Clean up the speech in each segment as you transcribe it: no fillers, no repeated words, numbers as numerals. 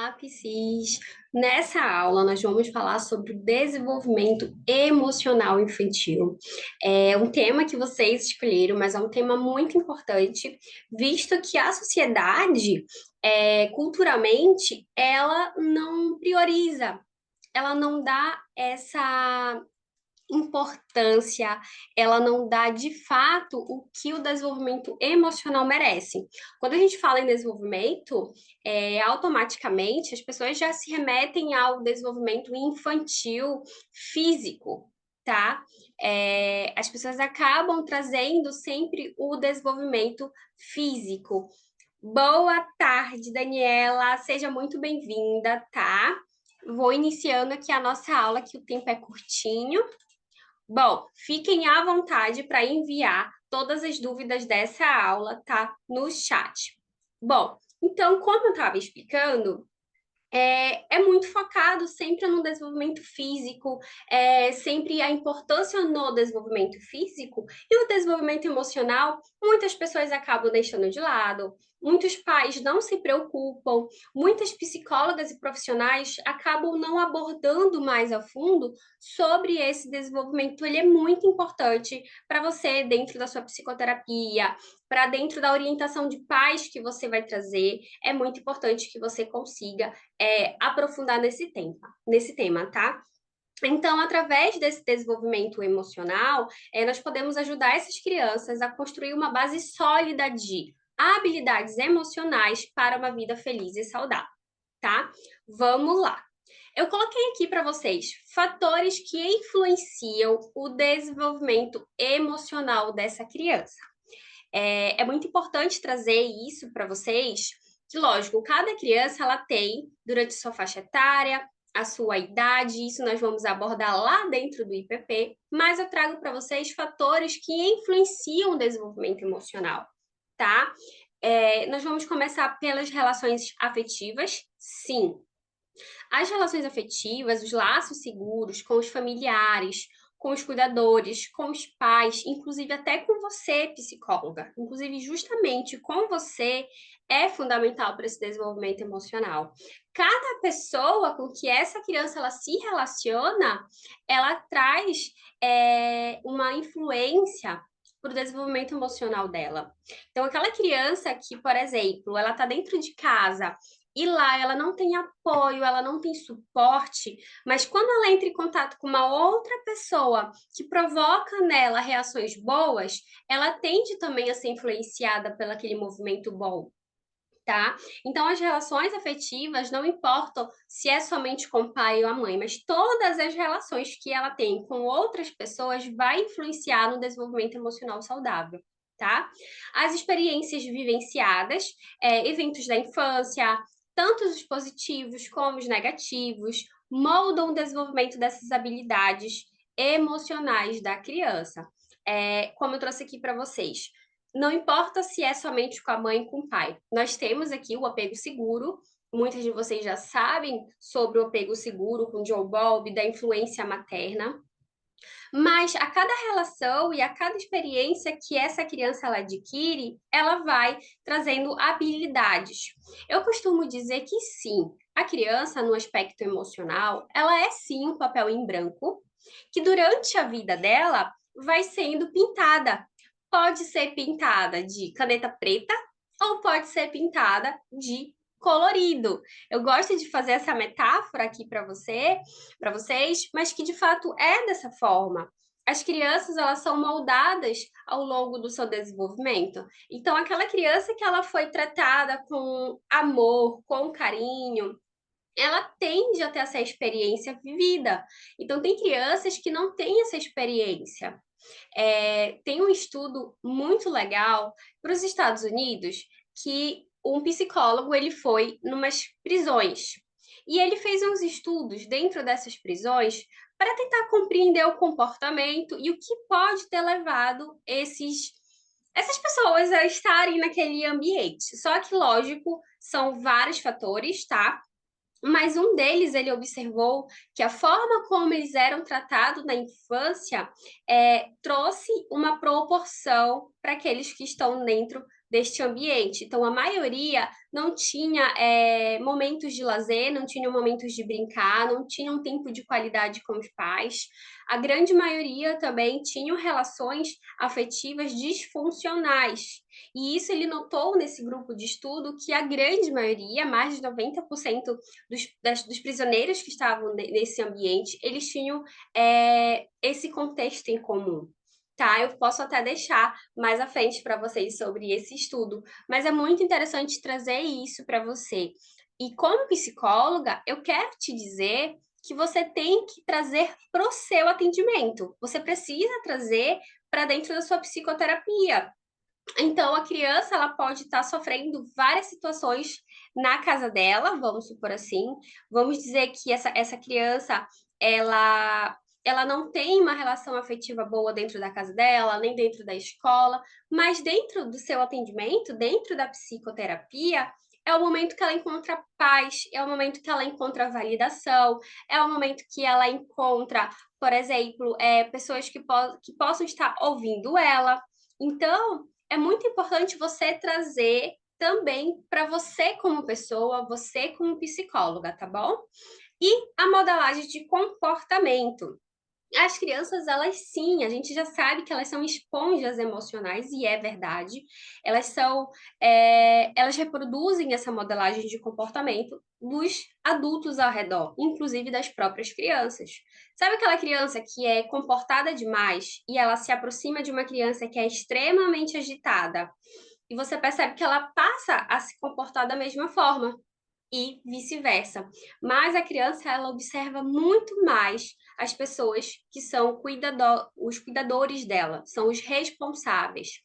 Olá, Psis! Nessa aula, nós vamos falar sobre o desenvolvimento emocional infantil. É um tema que vocês escolheram, mas é um tema muito importante, visto que a sociedade, culturalmente, ela não prioriza, ela não dá essa importância, ela não dá de fato o que o desenvolvimento emocional merece. Quando a gente fala em desenvolvimento, automaticamente as pessoas já se remetem ao desenvolvimento infantil físico, tá? As pessoas acabam trazendo sempre o desenvolvimento físico. Boa tarde, Daniela, seja muito bem-vinda, tá? Vou iniciando aqui a nossa aula, que o tempo é curtinho. Bom, fiquem à vontade para enviar todas as dúvidas dessa aula, tá? No chat. Bom, então, como eu estava explicando, é muito focado sempre no desenvolvimento físico, sempre a importância no desenvolvimento físico e o desenvolvimento emocional, muitas pessoas acabam deixando de lado, muitos pais não se preocupam, muitas psicólogas e profissionais acabam não abordando mais a fundo sobre esse desenvolvimento. Ele é muito importante para você dentro da sua psicoterapia, para dentro da orientação de pais que você vai trazer, é muito importante que você consiga aprofundar nesse tema, tá? Então, através desse desenvolvimento emocional, nós podemos ajudar essas crianças a construir uma base sólida de habilidades emocionais para uma vida feliz e saudável, tá? Vamos lá. Eu coloquei aqui para vocês fatores que influenciam o desenvolvimento emocional dessa criança. É muito importante trazer isso para vocês, que, lógico, cada criança ela tem, durante sua faixa etária, a sua idade, isso nós vamos abordar lá dentro do IPP, mas eu trago para vocês fatores que influenciam o desenvolvimento emocional, tá? Nós vamos começar pelas relações afetivas, sim. As relações afetivas, os laços seguros com os familiares, com os cuidadores, com os pais, inclusive até com você, psicóloga, inclusive justamente com você, é fundamental para esse desenvolvimento emocional. Cada pessoa com que essa criança ela se relaciona, ela traz uma influência para o desenvolvimento emocional dela. Então, aquela criança que, por exemplo, ela está dentro de casa e lá ela não tem apoio, ela não tem suporte, mas quando ela entra em contato com uma outra pessoa que provoca nela reações boas, ela tende também a ser influenciada pelo aquele movimento bom, tá? Então, as relações afetivas não importam se é somente com o pai ou a mãe, mas todas as relações que ela tem com outras pessoas vai influenciar no desenvolvimento emocional saudável, tá? As experiências vivenciadas, eventos da infância, tanto os positivos como os negativos, moldam o desenvolvimento dessas habilidades emocionais da criança. Como eu trouxe aqui para vocês, não importa se é somente com a mãe e com o pai. Nós temos aqui o apego seguro. Muitas de vocês já sabem sobre o apego seguro com Joe Bowlby, da influência materna. Mas a cada relação e a cada experiência que essa criança ela adquire, ela vai trazendo habilidades. Eu costumo dizer que sim, a criança, no aspecto emocional, ela é sim um papel em branco, que durante a vida dela vai sendo pintada. Pode ser pintada de caneta preta ou pode ser pintada de colorido. Eu gosto de fazer essa metáfora aqui para vocês, mas que de fato é dessa forma. As crianças, elas são moldadas ao longo do seu desenvolvimento. Então, aquela criança que ela foi tratada com amor, com carinho, ela tende a ter essa experiência vivida. Então, tem crianças que não têm essa experiência. Tem um estudo muito legal para os Estados Unidos que um psicólogo ele foi numas prisões e ele fez uns estudos dentro dessas prisões para tentar compreender o comportamento e o que pode ter levado essas pessoas a estarem naquele ambiente. Só que, lógico, são vários fatores, tá? Mas um deles, ele observou que a forma como eles eram tratados na infância trouxe uma proporção para aqueles que estão dentro deste ambiente. Então, a maioria não tinha momentos de lazer, não tinha momentos de brincar, não tinha um tempo de qualidade com os pais. A grande maioria também tinham relações afetivas disfuncionais. E isso ele notou nesse grupo de estudo que a grande maioria, mais de 90% dos prisioneiros que estavam nesse ambiente, eles tinham esse contexto em comum. Tá, eu posso até deixar mais à frente para vocês sobre esse estudo, mas é muito interessante trazer isso para você. E como psicóloga, eu quero te dizer que você tem que trazer para o seu atendimento. Você precisa trazer para dentro da sua psicoterapia. Então, a criança ela pode estar sofrendo várias situações na casa dela, vamos supor assim. Vamos dizer que essa criança ela, ela não tem uma relação afetiva boa dentro da casa dela, nem dentro da escola, mas dentro do seu atendimento, dentro da psicoterapia, é o momento que ela encontra paz, é o momento que ela encontra validação, é o momento que ela encontra, por exemplo, pessoas que possam estar ouvindo ela. Então, é muito importante você trazer também para você como pessoa, você como psicóloga, tá bom? E a modelagem de comportamento. As crianças, elas sim, a gente já sabe que elas são esponjas emocionais, e é verdade. Elas elas reproduzem essa modelagem de comportamento dos adultos ao redor, inclusive das próprias crianças. Sabe aquela criança que é comportada demais e ela se aproxima de uma criança que é extremamente agitada, e você percebe que ela passa a se comportar da mesma forma e vice-versa. Mas a criança ela observa muito mais as pessoas que são os cuidadores dela, são os responsáveis.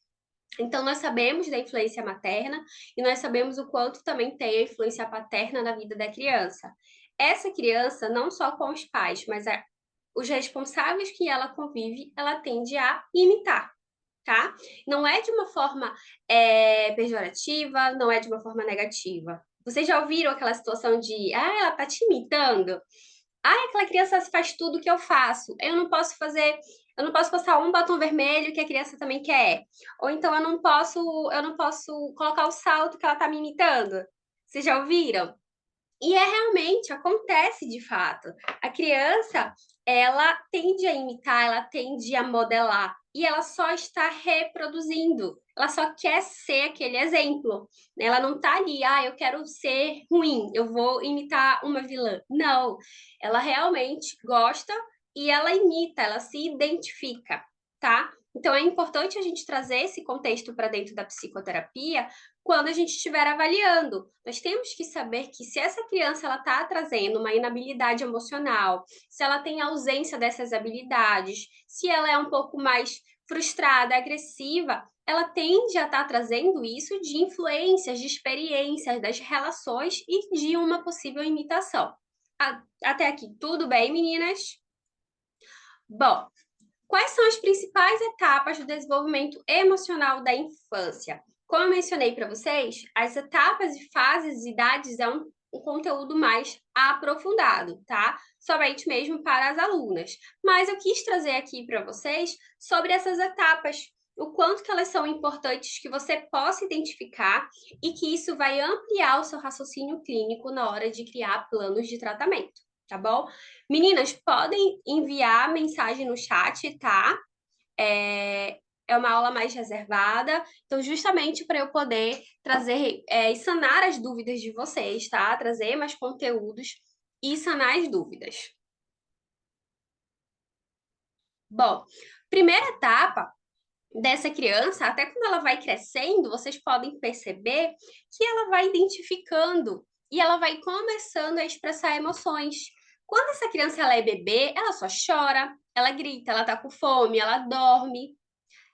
Então, nós sabemos da influência materna e nós sabemos o quanto também tem a influência paterna na vida da criança. Essa criança, não só com os pais, mas os responsáveis que ela convive, ela tende a imitar. Tá? Não é de uma forma pejorativa, não é de uma forma negativa. Vocês já ouviram aquela situação de, ela tá te imitando? Aquela criança faz tudo que eu faço. Eu não posso passar um batom vermelho que a criança também quer. Ou então eu não posso colocar o salto que ela tá me imitando. Vocês já ouviram? E realmente, acontece de fato. A criança, ela tende a imitar, ela tende a modelar, e ela só está reproduzindo. Ela só quer ser aquele exemplo. Ela não tá ali, eu quero ser ruim, eu vou imitar uma vilã. Não, ela realmente gosta e ela imita, ela se identifica, tá? Então é importante a gente trazer esse contexto para dentro da psicoterapia quando a gente estiver avaliando. Nós temos que saber que se essa criança ela está trazendo uma inabilidade emocional, se ela tem ausência dessas habilidades, se ela é um pouco mais frustrada, agressiva, ela tende a estar trazendo isso de influências, de experiências, das relações e de uma possível imitação. Até aqui, tudo bem, meninas? Bom, quais são as principais etapas do desenvolvimento emocional da infância? Como eu mencionei para vocês, as etapas e fases e idades é um conteúdo mais aprofundado, tá? Somente mesmo para as alunas. Mas eu quis trazer aqui para vocês sobre essas etapas, o quanto que elas são importantes que você possa identificar e que isso vai ampliar o seu raciocínio clínico na hora de criar planos de tratamento, tá bom? Meninas, podem enviar mensagem no chat, tá? É uma aula mais reservada, então justamente para eu poder trazer e sanar as dúvidas de vocês, tá? Trazer mais conteúdos e sanar as dúvidas. Bom, primeira etapa dessa criança, até quando ela vai crescendo, vocês podem perceber que ela vai identificando e ela vai começando a expressar emoções. Quando essa criança ela é bebê, ela só chora, ela grita, ela tá com fome, ela dorme.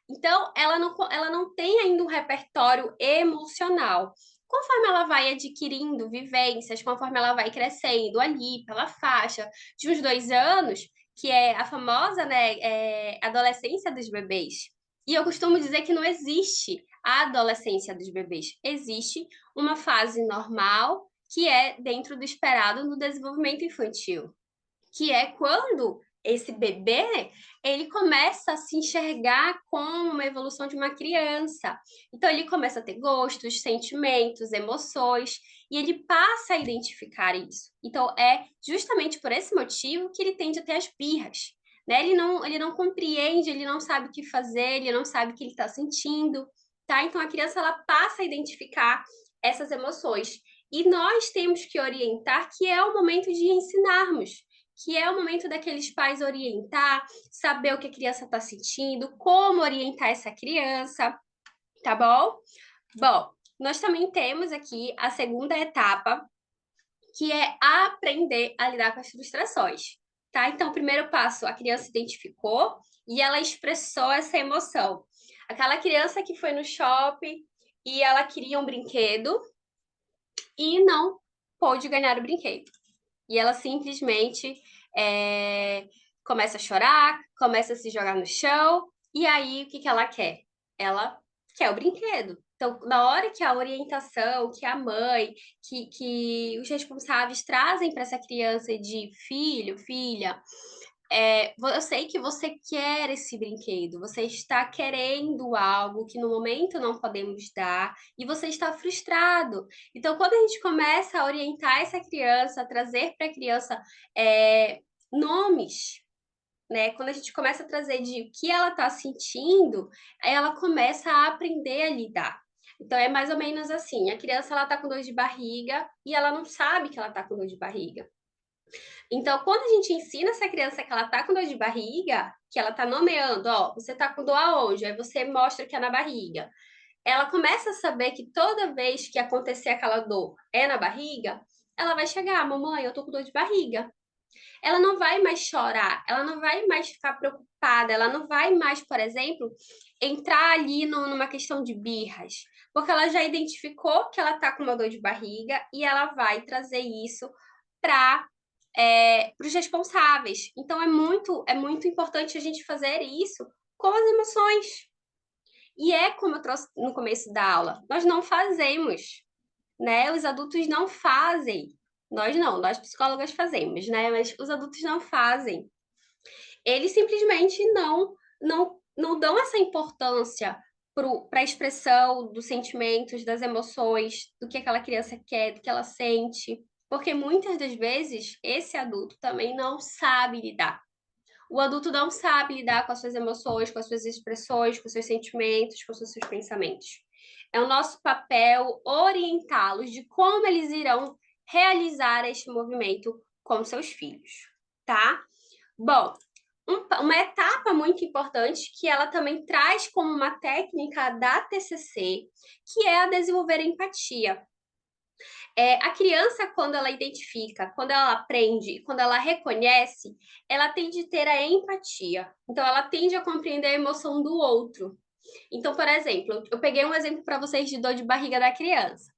Então, ela não tem ainda um repertório emocional. Conforme ela vai adquirindo vivências, conforme ela vai crescendo ali pela faixa de uns 2 anos, que é a famosa, né, adolescência dos bebês. E eu costumo dizer que não existe a adolescência dos bebês. Existe uma fase normal que é dentro do esperado no desenvolvimento infantil, que é quando esse bebê, ele começa a se enxergar como uma evolução de uma criança. Então, ele começa a ter gostos, sentimentos, emoções, e ele passa a identificar isso. Então, é justamente por esse motivo que ele tende a ter as birras. Né? Ele não compreende, ele não sabe o que fazer, ele não sabe o que ele está sentindo, tá? Então, a criança, ela passa a identificar essas emoções. E nós temos que orientar que é o momento de ensinarmos, que é o momento daqueles pais orientar, saber o que a criança está sentindo, como orientar essa criança, tá bom? Bom, nós também temos aqui a segunda etapa, que é aprender a lidar com as frustrações, tá? Então, o primeiro passo, a criança identificou e ela expressou essa emoção. Aquela criança que foi no shopping e ela queria um brinquedo e não pôde ganhar o brinquedo. E ela simplesmente começa a chorar, começa a se jogar no chão, e aí o que ela quer? Ela quer o brinquedo. Então, na hora que a orientação, que a mãe, que os responsáveis trazem para essa criança de filho, filha, eu sei que você quer esse brinquedo, você está querendo algo que no momento não podemos dar e você está frustrado. Então, quando a gente começa a orientar essa criança, a trazer para a criança nomes, né? Quando a gente começa a trazer de o que ela está sentindo, aí ela começa a aprender a lidar. Então, é mais ou menos assim: a criança ela está com dor de barriga e ela não sabe que ela está com dor de barriga. Então, quando a gente ensina essa criança que ela tá com dor de barriga, que ela tá nomeando, ó, você tá com dor aonde? Aí você mostra que é na barriga. Ela começa a saber que toda vez que acontecer aquela dor é na barriga, ela vai chegar, mamãe, eu tô com dor de barriga. Ela não vai mais chorar, ela não vai mais ficar preocupada, ela não vai mais, por exemplo, entrar ali numa questão de birras, porque ela já identificou que ela tá com uma dor de barriga e ela vai trazer isso para os responsáveis. Então, é muito importante a gente fazer isso com as emoções. E é como eu trouxe no começo da aula, nós não fazemos, né? Os adultos não fazem. Nós não, nós psicólogas fazemos, né? Mas os adultos não fazem. Eles simplesmente não dão essa importância para a expressão dos sentimentos, das emoções, do que aquela criança quer, do que ela sente. Porque muitas das vezes esse adulto também não sabe lidar. O adulto não sabe lidar com as suas emoções, com as suas expressões, com os seus sentimentos, com os seus pensamentos. É o nosso papel orientá-los de como eles irão realizar este movimento com seus filhos, tá? Bom, uma etapa muito importante que ela também traz como uma técnica da TCC, que é a desenvolver a empatia. A criança, quando ela identifica, quando ela aprende, quando ela reconhece, ela tende a ter a empatia. Então, ela tende a compreender a emoção do outro. Então, por exemplo, eu peguei um exemplo para vocês de dor de barriga da criança.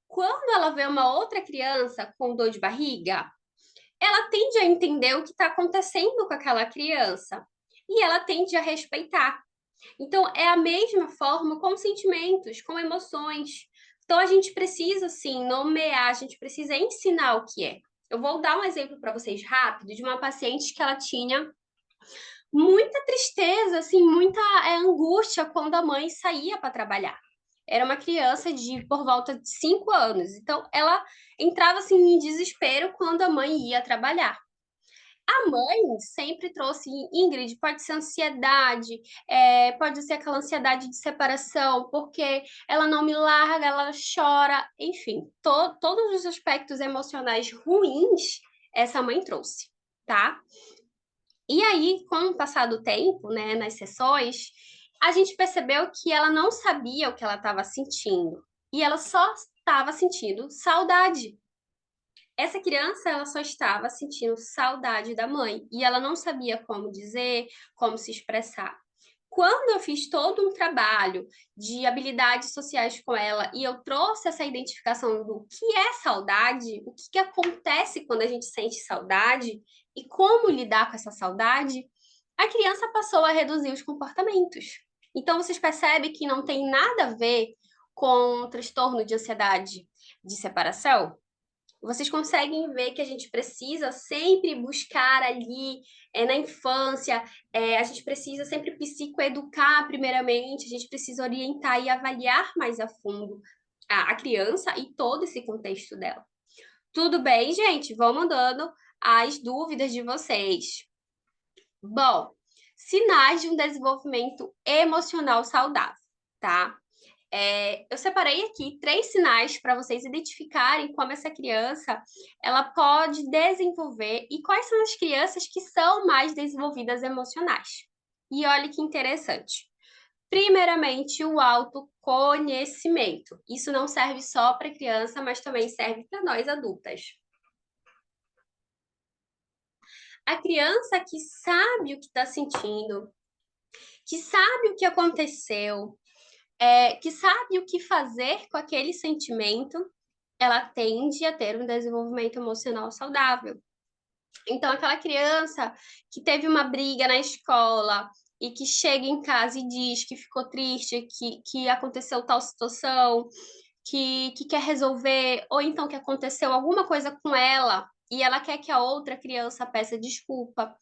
Quando ela vê uma outra criança com dor de barriga, ela tende a entender o que está acontecendo com aquela criança e ela tende a respeitar. Então, é a mesma forma com sentimentos, com emoções. Então, a gente precisa, sim, nomear, a gente precisa ensinar o que é. Eu vou dar um exemplo para vocês rápido de uma paciente que ela tinha muita tristeza, assim, muita angústia quando a mãe saía para trabalhar. Era uma criança de por volta de 5 anos. Então, ela entrava assim em desespero quando a mãe ia trabalhar. A mãe sempre trouxe, Ingrid, pode ser ansiedade, pode ser aquela ansiedade de separação, porque ela não me larga, ela chora, enfim, todos os aspectos emocionais ruins essa mãe trouxe, tá? E aí, com o passar do tempo, né, nas sessões, a gente percebeu que ela não sabia o que ela estava sentindo, e ela só estava sentindo saudade. Essa criança, ela só estava sentindo saudade da mãe e ela não sabia como dizer, como se expressar. Quando eu fiz todo um trabalho de habilidades sociais com ela e eu trouxe essa identificação do que é saudade, o que acontece quando a gente sente saudade e como lidar com essa saudade, a criança passou a reduzir os comportamentos. Então, vocês percebem que não tem nada a ver com transtorno de ansiedade de separação? Vocês conseguem ver que a gente precisa sempre buscar ali na infância, a gente precisa sempre psicoeducar primeiramente, a gente precisa orientar e avaliar mais a fundo a criança e todo esse contexto dela. Tudo bem, gente? Vão mandando as dúvidas de vocês. Bom, sinais de um desenvolvimento emocional saudável, tá? Eu separei aqui 3 sinais para vocês identificarem como essa criança ela pode desenvolver e quais são as crianças que são mais desenvolvidas emocionais. E olha que interessante. Primeiramente, o autoconhecimento. Isso não serve só para criança, mas também serve para nós adultas. A criança que sabe o que está sentindo, que sabe o que aconteceu, que sabe o que fazer com aquele sentimento, ela tende a ter um desenvolvimento emocional saudável. Então, aquela criança que teve uma briga na escola e que chega em casa e diz que ficou triste, que aconteceu tal situação, que quer resolver, ou então que aconteceu alguma coisa com ela e ela quer que a outra criança peça desculpa.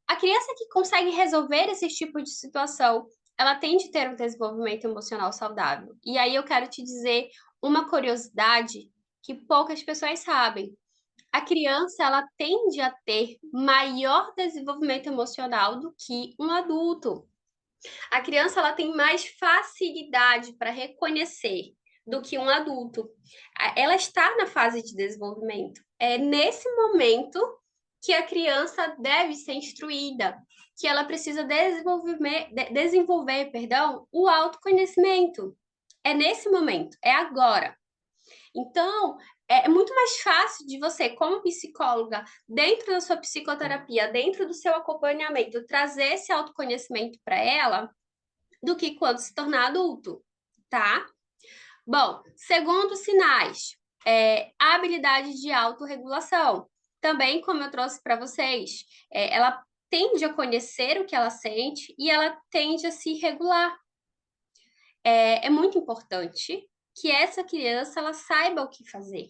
A criança que consegue resolver esse tipo de situação, ela tende a ter um desenvolvimento emocional saudável. E aí eu quero te dizer uma curiosidade que poucas pessoas sabem. A criança, ela tende a ter maior desenvolvimento emocional do que um adulto. A criança, ela tem mais facilidade para reconhecer do que um adulto. Ela está na fase de desenvolvimento. É nesse momento que a criança deve ser instruída, que ela precisa desenvolver, perdão, o autoconhecimento. É nesse momento, é agora. Então, é muito mais fácil de você, como psicóloga, dentro da sua psicoterapia, dentro do seu acompanhamento, trazer esse autoconhecimento para ela do que quando se tornar adulto, tá? Bom, segundo sinais, a habilidade de autorregulação. Também, como eu trouxe para vocês, ela tende a conhecer o que ela sente e ela tende a se regular. É muito importante que essa criança ela saiba o que fazer.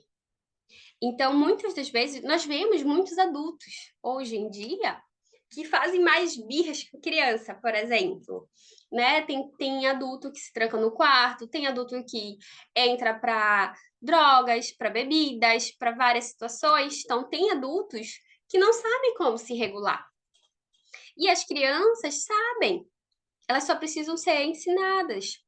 Então, muitas das vezes, nós vemos muitos adultos hoje em dia que fazem mais birras que criança, por exemplo. Né? Tem adulto que se tranca no quarto, tem adulto que entra para drogas, para bebidas, para várias situações. Então, tem adultos que não sabem como se regular. E as crianças sabem, elas só precisam ser ensinadas.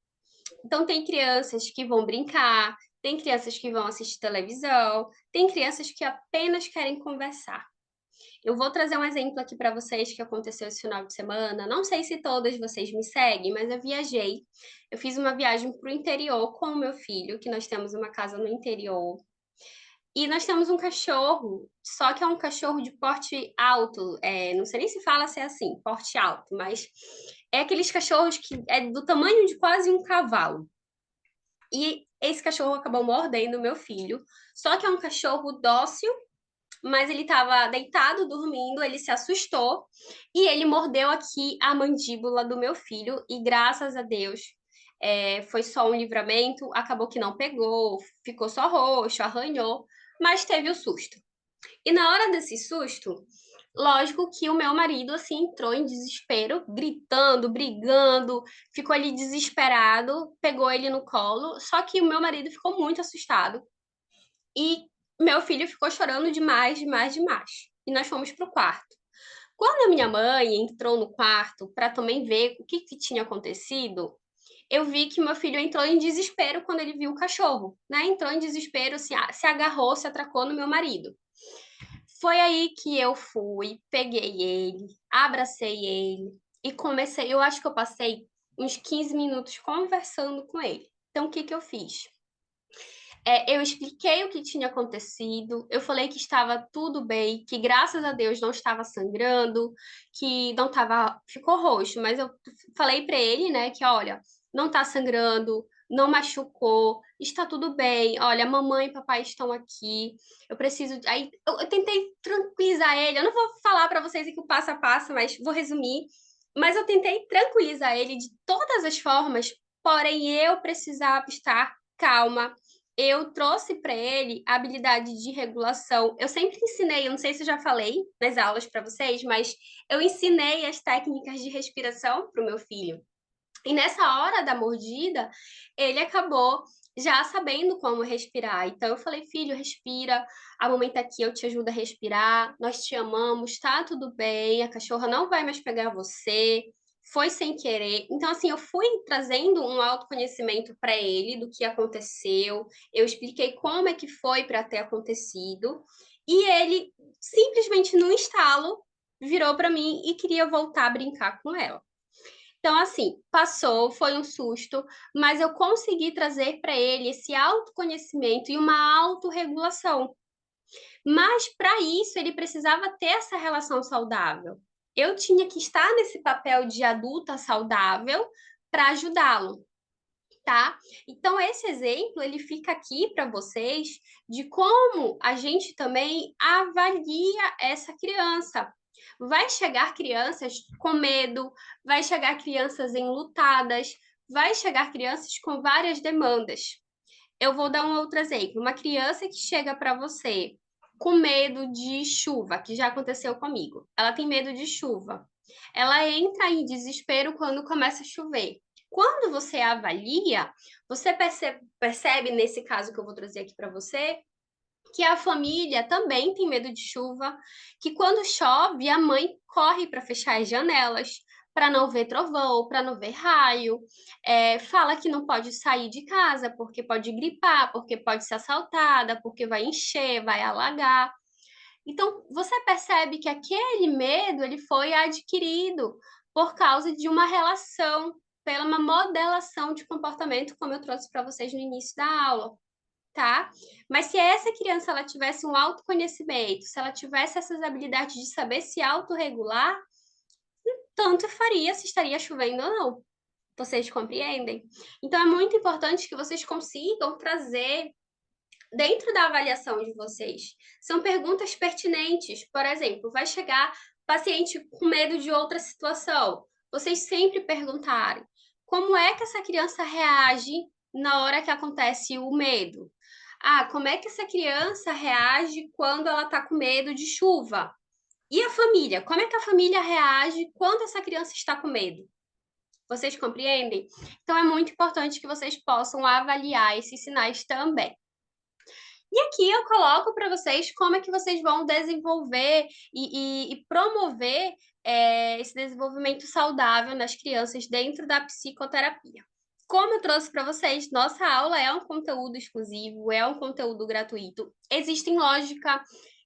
Então, tem crianças que vão brincar, tem crianças que vão assistir televisão, tem crianças que apenas querem conversar. Eu vou trazer um exemplo aqui para vocês que aconteceu esse final de semana. Não sei se todas vocês me seguem, mas eu viajei. Eu fiz uma viagem para o interior com o meu filho, que nós temos uma casa no interior. E nós temos um cachorro, só que é um cachorro de porte alto. Não sei nem se fala se é assim, porte alto, mas é aqueles cachorros que é do tamanho de quase um cavalo. E esse cachorro acabou mordendo o meu filho. Só que é um cachorro dócil, mas ele estava deitado, dormindo, ele se assustou e ele mordeu aqui a mandíbula do meu filho. E graças a Deus, foi só um livramento. Acabou que não pegou, ficou só roxo, arranhou, mas teve o susto. E na hora desse susto, lógico que o meu marido assim entrou em desespero, gritando, brigando, ficou ali desesperado, pegou ele no colo. Só que o meu marido ficou muito assustado e meu filho ficou chorando demais, demais, demais. E nós fomos pro quarto. Quando a minha mãe entrou no quarto para também ver o que tinha acontecido, eu vi que meu filho entrou em desespero quando ele viu o cachorro, né? Entrou em desespero, se agarrou, se atracou no meu marido. Foi aí que eu fui, peguei ele, abracei ele e comecei. Eu acho que eu passei uns 15 minutos conversando com ele. Então, o que eu fiz? Eu expliquei o que tinha acontecido, eu falei que estava tudo bem, que graças a Deus não estava sangrando, que não estava. Ficou roxo, mas eu falei para ele, né, que olha, não está sangrando, não machucou, está tudo bem, olha, mamãe e papai estão aqui, eu preciso. Aí eu tentei tranquilizar ele, eu não vou falar para vocês aqui o passo a passo, mas vou resumir. Mas eu tentei tranquilizar ele de todas as formas, porém eu precisava estar calma, eu trouxe para ele a habilidade de regulação. Eu sempre ensinei, eu não sei se eu já falei nas aulas para vocês, mas eu ensinei as técnicas de respiração para o meu filho. E nessa hora da mordida, ele acabou já sabendo como respirar. Então eu falei, filho, respira, a mamãe tá aqui, eu te ajudo a respirar, nós te amamos, tá tudo bem, a cachorra não vai mais pegar você, foi sem querer. Então, assim, eu fui trazendo um autoconhecimento para ele do que aconteceu, eu expliquei como é que foi para ter acontecido, e ele simplesmente no estalo virou para mim e queria voltar a brincar com ela. Então, assim, passou, foi um susto, mas eu consegui trazer para ele esse autoconhecimento e uma autorregulação. Mas para isso ele precisava ter essa relação saudável. Eu tinha que estar nesse papel de adulta saudável para ajudá-lo, tá? Então esse exemplo ele fica aqui para vocês de como a gente também avalia essa criança. Vai chegar crianças com medo, vai chegar crianças enlutadas, vai chegar crianças com várias demandas. Eu vou dar um outro exemplo. Uma criança que chega para você com medo de chuva, que já aconteceu comigo. Ela tem medo de chuva. Ela entra em desespero quando começa a chover. Quando você avalia, você percebe nesse caso que eu vou trazer aqui para você, que a família também tem medo de chuva, que quando chove, a mãe corre para fechar as janelas, para não ver trovão, para não ver raio, fala que não pode sair de casa porque pode gripar, porque pode ser assaltada, porque vai encher, vai alagar. Então, você percebe que aquele medo ele foi adquirido por causa de uma relação, pela uma modelação de comportamento, como eu trouxe para vocês no início da aula, tá? Mas se essa criança ela tivesse um autoconhecimento, se ela tivesse essas habilidades de saber se autorregular, tanto faria se estaria chovendo ou não. Vocês compreendem? Então é muito importante que vocês consigam trazer dentro da avaliação de vocês. São perguntas pertinentes. Por exemplo, vai chegar paciente com medo de outra situação. Vocês sempre perguntarem como é que essa criança reage na hora que acontece o medo. Ah, como é que essa criança reage quando ela está com medo de chuva? E a família? Como é que a família reage quando essa criança está com medo? Vocês compreendem? Então é muito importante que vocês possam avaliar esses sinais também. E aqui eu coloco para vocês como é que vocês vão desenvolver e promover esse desenvolvimento saudável nas crianças dentro da psicoterapia. Como eu trouxe para vocês, nossa aula é um conteúdo exclusivo, é um conteúdo gratuito. Existem lógica,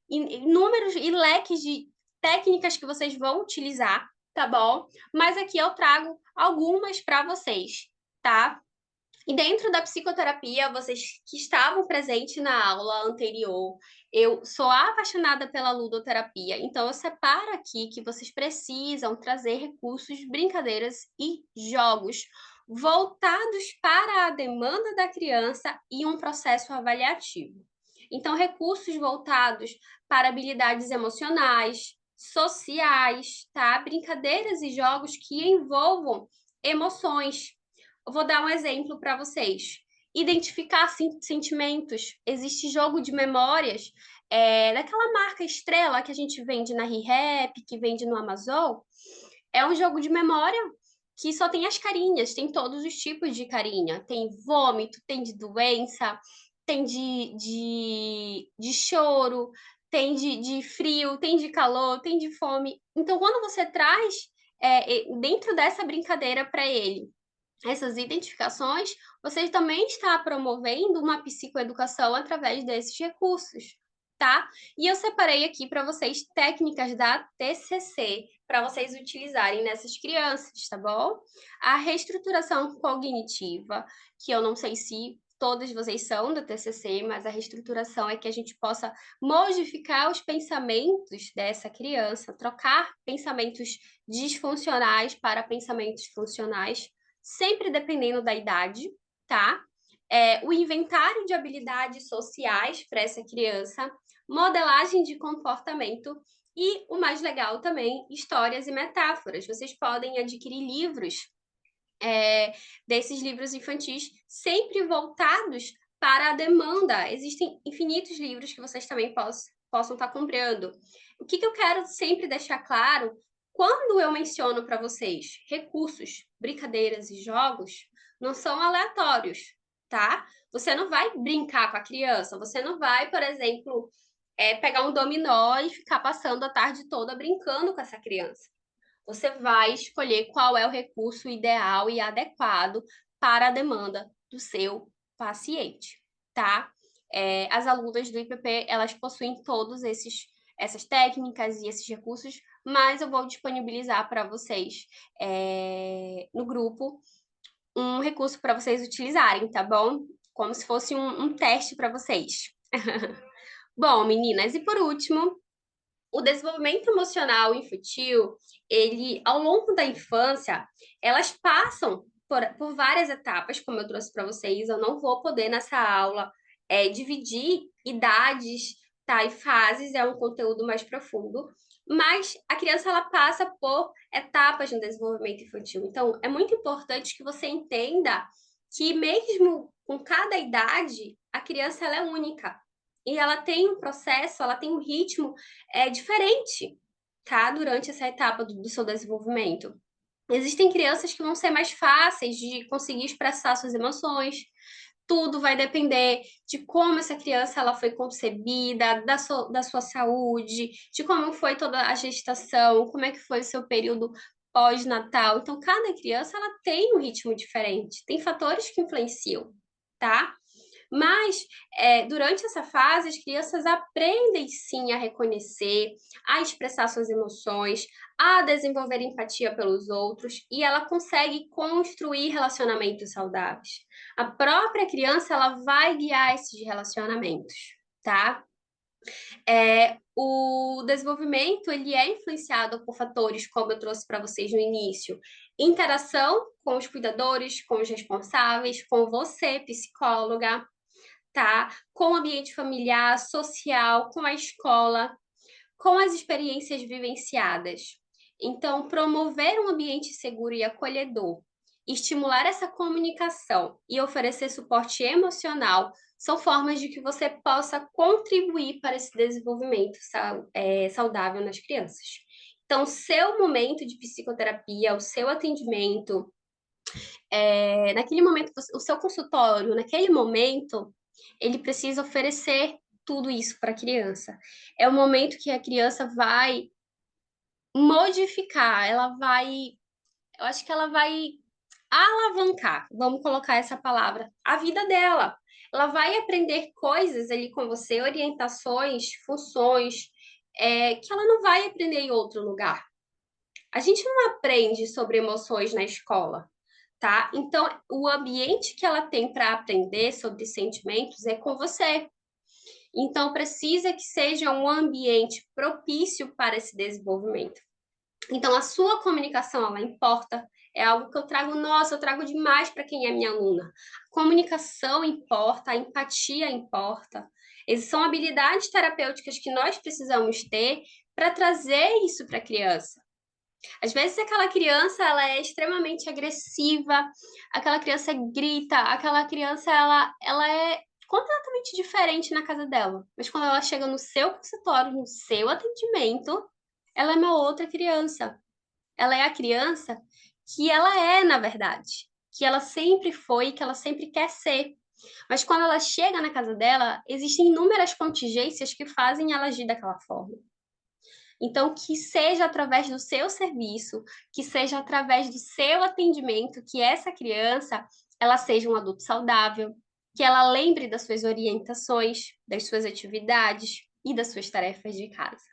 números e leques de técnicas que vocês vão utilizar, tá bom? Mas aqui eu trago algumas para vocês, tá? E dentro da psicoterapia, vocês que estavam presentes na aula anterior, eu sou apaixonada pela ludoterapia, então eu separo aqui que vocês precisam trazer recursos, brincadeiras e jogos voltados para a demanda da criança e um processo avaliativo. Então, recursos voltados para habilidades emocionais, sociais, tá? Brincadeiras e jogos que envolvam emoções. Eu vou dar um exemplo para vocês. Identificar sentimentos. Existe jogo de memórias daquela marca Estrela que a gente vende na ReHap, que vende no Amazon. É um jogo de memória que só tem as carinhas, tem todos os tipos de carinha. Tem vômito, tem de doença, tem de choro, tem de frio, tem de calor, tem de fome. Então, quando você traz dentro dessa brincadeira para ele essas identificações, você também está promovendo uma psicoeducação através desses recursos, tá? E eu separei aqui para vocês técnicas da TCC para vocês utilizarem nessas crianças, tá bom? A reestruturação cognitiva, que eu não sei se todas vocês são da TCC, mas a reestruturação é que a gente possa modificar os pensamentos dessa criança, trocar pensamentos disfuncionais para pensamentos funcionais, sempre dependendo da idade, tá? O inventário de habilidades sociais para essa criança, modelagem de comportamento e, o mais legal também, histórias e metáforas. Vocês podem adquirir livros desses livros infantis, sempre voltados para a demanda. Existem infinitos livros que vocês também possam estar comprando. O que eu quero sempre deixar claro, quando eu menciono para vocês recursos, brincadeiras e jogos, não são aleatórios, tá? Você não vai brincar com a criança, você não vai, por exemplo, pegar um dominó e ficar passando a tarde toda brincando com essa criança. Você vai escolher qual é o recurso ideal e adequado para a demanda do seu paciente, tá? As alunas do IPP, elas possuem todos essas técnicas e esses recursos, mas eu vou disponibilizar para vocês no grupo um recurso para vocês utilizarem, tá bom? Como se fosse um teste para vocês. Bom, meninas, e por último, o desenvolvimento emocional infantil, ele, ao longo da infância, elas passam por várias etapas, como eu trouxe para vocês. Eu não vou poder, nessa aula, dividir idades, tá, e fases, é um conteúdo mais profundo. Mas a criança, ela passa por etapas no desenvolvimento infantil. Então, é muito importante que você entenda que mesmo com cada idade, a criança, ela é única. E ela tem um processo, ela tem um ritmo diferente, tá? Durante essa etapa do seu desenvolvimento. Existem crianças que vão ser mais fáceis de conseguir expressar suas emoções. Tudo vai depender de como essa criança ela foi concebida, da sua saúde, de como foi toda a gestação, como é que foi o seu período pós-natal. Então, cada criança ela tem um ritmo diferente, tem fatores que influenciam, tá? Mas, durante essa fase, as crianças aprendem sim a reconhecer, a expressar suas emoções, a desenvolver empatia pelos outros e ela consegue construir relacionamentos saudáveis. A própria criança ela vai guiar esses relacionamentos, tá? O desenvolvimento ele é influenciado por fatores, como eu trouxe para vocês no início, interação com os cuidadores, com os responsáveis, com você, psicóloga, tá? Com o ambiente familiar, social, com a escola, com as experiências vivenciadas. Então, promover um ambiente seguro e acolhedor, estimular essa comunicação e oferecer suporte emocional são formas de que você possa contribuir para esse desenvolvimento saudável nas crianças. Então, seu momento de psicoterapia, o seu atendimento, naquele momento, o seu consultório, naquele momento, ele precisa oferecer tudo isso para a criança. É o momento que a criança vai modificar, eu acho que ela vai alavancar, vamos colocar essa palavra, a vida dela. Ela vai aprender coisas ali com você, orientações, funções, que ela não vai aprender em outro lugar. A gente não aprende sobre emoções na escola, tá? Então, o ambiente que ela tem para aprender sobre sentimentos é com você. Então, precisa que seja um ambiente propício para esse desenvolvimento. Então, a sua comunicação, ela importa. É algo que eu trago, nossa, eu trago demais para quem é minha aluna. A comunicação importa, a empatia importa. Essas são habilidades terapêuticas que nós precisamos ter para trazer isso para a criança. Às vezes aquela criança ela é extremamente agressiva, aquela criança grita, aquela criança ela é completamente diferente na casa dela. Mas quando ela chega no seu consultório, no seu atendimento, ela é uma outra criança. Ela é a criança que ela é, na verdade, que ela sempre foi, que ela sempre quer ser. Mas quando ela chega na casa dela, existem inúmeras contingências que fazem ela agir daquela forma. Então, que seja através do seu serviço, que seja através do seu atendimento, que essa criança ela seja um adulto saudável, que ela lembre das suas orientações, das suas atividades e das suas tarefas de casa.